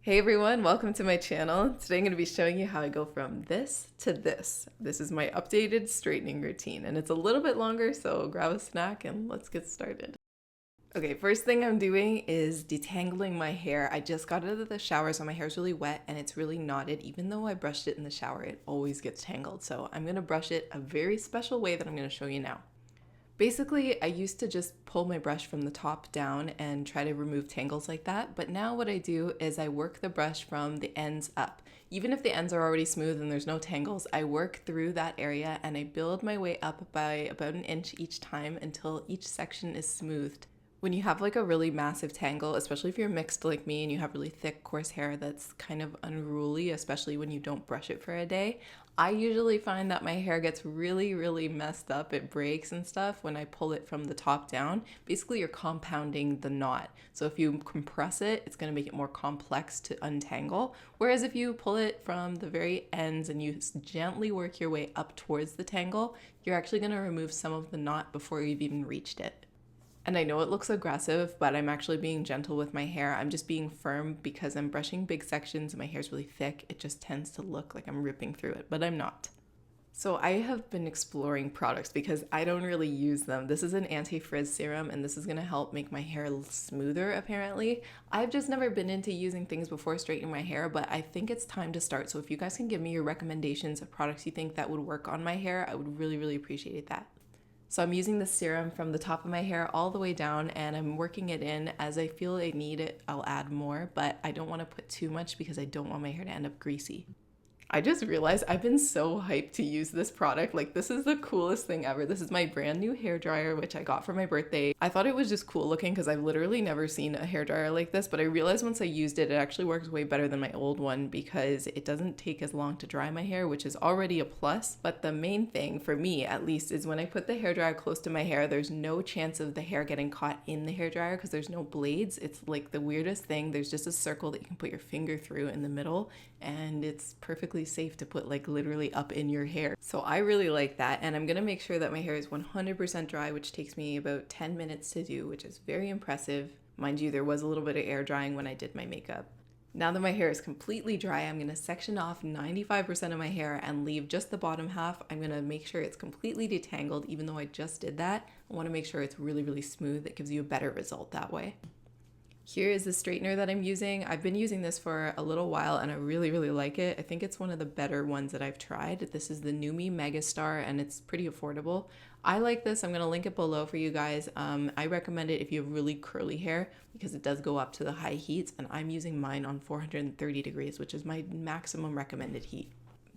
Hey everyone, welcome to my channel. Today I'm going to be showing you how I go from this to this. This is my updated straightening routine and it's a little bit longer, so grab a snack and let's get started. Okay, first thing I'm doing is detangling my hair. I just got out of the shower, so my hair's really wet and it's really knotted. Even though I brushed it in the shower, it always gets tangled. So I'm going to brush it a very special way that I'm going to show you now. Basically, I used to just pull my brush from the top down and try to remove tangles like that, but now what I do is I work the brush from the ends up. Even if the ends are already smooth and there's no tangles, I work through that area and I build my way up by about an inch each time until each section is smoothed. When you have like a really massive tangle, especially if you're mixed like me and you have really thick, coarse hair that's kind of unruly, especially when you don't brush it for a day, I usually find that my hair gets really messed up. It breaks and stuff when I pull it from the top down. Basically, you're compounding the knot. So if you compress it, it's going to make it more complex to untangle. Whereas if you pull it from the very ends and you gently work your way up towards the tangle, you're actually going to remove some of the knot before you've even reached it. And I know it looks aggressive, but I'm actually being gentle with my hair. I'm just being firm because I'm brushing big sections and my hair's really thick. It just tends to look like I'm ripping through it, but I'm not. So I have been exploring products because I don't really use them. This is an Anti-Frizz Serum and this is going to help make my hair smoother apparently. I've just never been into using things before straightening my hair, but I think it's time to start. So if you guys can give me your recommendations of products you think that would work on my hair, I would really appreciate that. So I'm using the serum from the top of my hair all the way down and I'm working it in. As I feel I need it, I'll add more, but I don't want to put too much because I don't want my hair to end up greasy. I just realized I've been so hyped to use this product. Like, this is the coolest thing ever. This is my brand new hair dryer, which I got for my birthday. I thought it was just cool looking because I've literally never seen a hair dryer like this, but I realized once I used it, it actually works way better than my old one because it doesn't take as long to dry my hair, which is already a plus. But the main thing for me, at least, is when I put the hair dryer close to my hair, there's no chance of the hair getting caught in the hair dryer because there's no blades. It's like the weirdest thing. There's just a circle that you can put your finger through in the middle, and it's perfectly safe to put like literally up in your hair. So I really like that, and I'm gonna make sure that my hair is 100% dry, which takes me about 10 minutes to do, which is very impressive. Mind you, there was a little bit of air drying when I did my makeup. Now that my hair is completely dry, I'm gonna section off 95% of my hair and leave just the bottom half. I'm gonna make sure it's completely detangled, even though I just did that. I wanna make sure it's really smooth. It gives you a better result that way. Here is the straightener that I'm using. I've been using this for a little while and I really like it. I think it's one of the better ones that I've tried. This is the Numi Megastar and it's pretty affordable. I like this. I'm going to link it below for you guys. I recommend it if you have really curly hair because it does go up to the high heats, and I'm using mine on 430 degrees, which is my maximum recommended heat.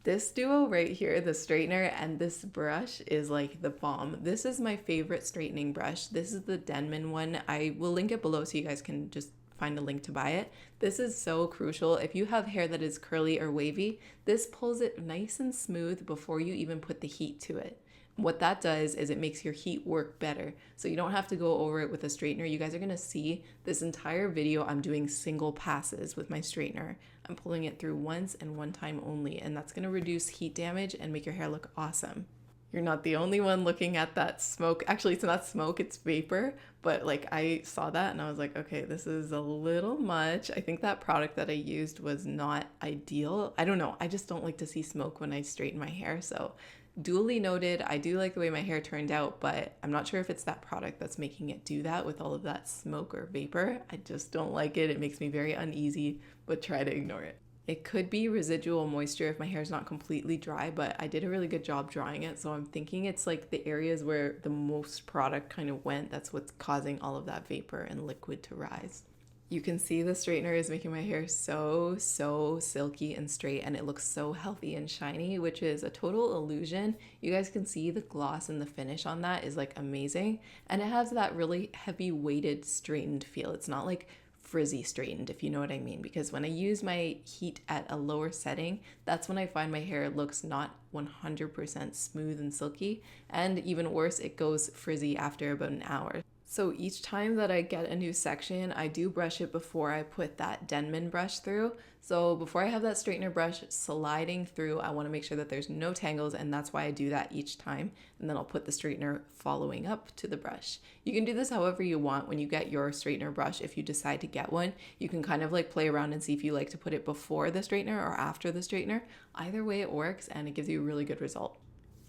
This duo right here, the straightener and this brush, is like the bomb. This is my favorite straightening brush. This is the Denman one. I will link it below so you guys can just find a link to buy it. This is so crucial. If you have hair that is curly or wavy, this pulls it nice and smooth before you even put the heat to it. What that does is it makes your heat work better. So you don't have to go over it with a straightener. You guys are gonna see this entire video I'm doing single passes with my straightener. I'm pulling it through once and one time only, and that's gonna reduce heat damage and make your hair look awesome. You're not the only one looking at that smoke. Actually, it's not smoke, it's vapor. But like, I saw that and I was like, okay, this is a little much. I think that product that I used was not ideal. I don't know. I just don't like to see smoke when I straighten my hair. So duly noted, I do like the way my hair turned out, but I'm not sure if it's that product that's making it do that with all of that smoke or vapor. I just don't like it. It makes me very uneasy, but try to ignore it. It could be residual moisture if my hair is not completely dry, but I did a really good job drying it. So I'm thinking it's like the areas where the most product kind of went, that's what's causing all of that vapor and liquid to rise. You can see the straightener is making my hair so silky and straight, and it looks so healthy and shiny, which is a total illusion. You guys can see the gloss and the finish on that is like amazing, and it has that really heavy weighted straightened feel. It's not like frizzy straightened, if you know what I mean, because when I use my heat at a lower setting, that's when I find my hair looks not 100% smooth and silky, and even worse, it goes frizzy after about an hour. So each time that I get a new section, I do brush it before I put that Denman brush through. So before I have that straightener brush sliding through, I want to make sure that there's no tangles, and that's why I do that each time. And then I'll put the straightener following up to the brush. You can do this however you want when you get your straightener brush. If you decide to get one, you can kind of like play around and see if you like to put it before the straightener or after the straightener. Either way it works, and it gives you a really good result.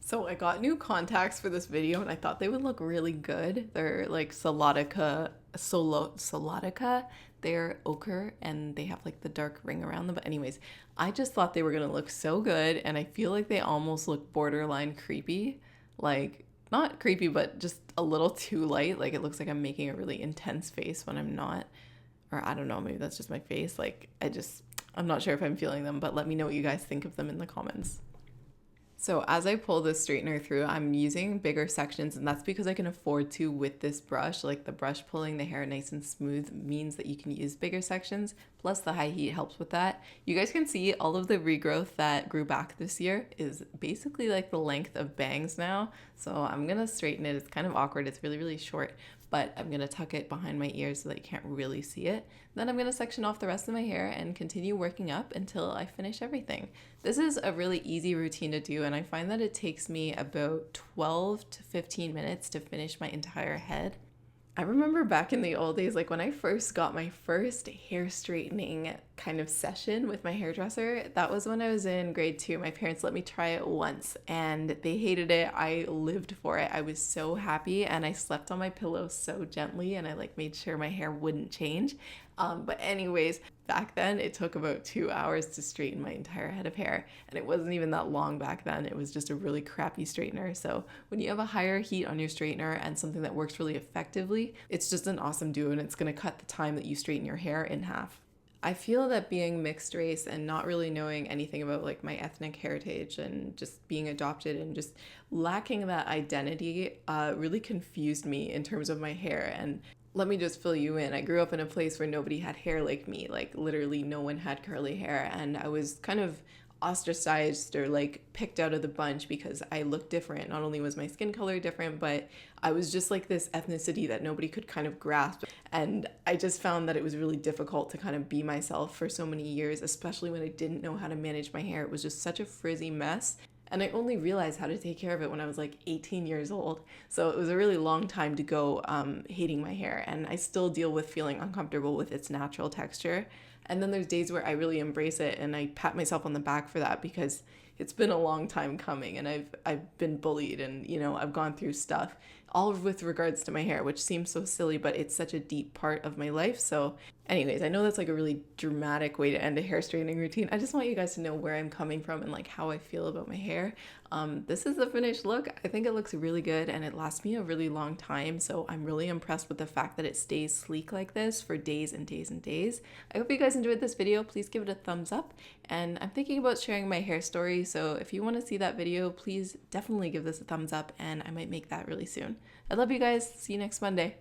So I got new contacts for this video and I thought they would look really good. They're like Solotica. They're ochre and they have like the dark ring around them. But anyways, I just thought they were gonna look so good, and I feel like they almost look borderline creepy. Like, not creepy, but just a little too light. Like, it looks like I'm making a really intense face when I'm not. Or I don't know, maybe that's just my face. Like, I'm not sure if I'm feeling them, but let me know what you guys think of them in the comments. So as I pull this straightener through, I'm using bigger sections, and that's because I can afford to with this brush. Like, the brush pulling the hair nice and smooth means that you can use bigger sections, plus the high heat helps with that. You guys can see all of the regrowth that grew back this year is basically like the length of bangs now. So I'm gonna straighten it. It's kind of awkward. It's really, really short, but I'm gonna tuck it behind my ears so that you can't really see it. Then I'm gonna section off the rest of my hair and continue working up until I finish everything. This is a really easy routine to do, and I find that it takes me about 12 to 15 minutes to finish my entire head. I remember back in the old days, like when I first got my first hair straightening kind of session with my hairdresser, that was when I was in grade 2. My parents let me try it once and they hated it. I lived for it. I was so happy, and I slept on my pillow so gently, and I like made sure my hair wouldn't change. But anyways, back then it took about 2 hours to straighten my entire head of hair, and it wasn't even that long back then. It was just a really crappy straightener. So when you have a higher heat on your straightener and something that works really effectively, it's just an awesome duo, and it's going to cut the time that you straighten your hair in half. I feel that being mixed race and not really knowing anything about like my ethnic heritage and just being adopted and just lacking that identity really confused me in terms of my hair. And let me just fill you in. I grew up in a place where nobody had hair like me. Like, literally no one had curly hair, and I was kind of ostracized or like picked out of the bunch because I looked different. Not only was my skin color different, but I was just like this ethnicity that nobody could kind of grasp. And I just found that it was really difficult to kind of be myself for so many years, especially when I didn't know how to manage my hair. It was just such a frizzy mess. And I only realized how to take care of it when I was like 18 years old. So it was a really long time to go hating my hair. And I still deal with feeling uncomfortable with its natural texture. And then there's days where I really embrace it, and I pat myself on the back for that, because it's been a long time coming, and I've been bullied, and I've gone through stuff, all with regards to my hair, which seems so silly, but it's such a deep part of my life. So anyways, I know that's like a really dramatic way to end a hair straightening routine. I just want you guys to know where I'm coming from and like how I feel about my hair. This is the finished look. I think it looks really good, and it lasts me a really long time. So I'm really impressed with the fact that it stays sleek like this for days and days and days. I hope you guys enjoyed this video. Please give it a thumbs up. And I'm thinking about sharing my hair story. So if you want to see that video, please definitely give this a thumbs up, and I might make that really soon. I love you guys. See you next Monday.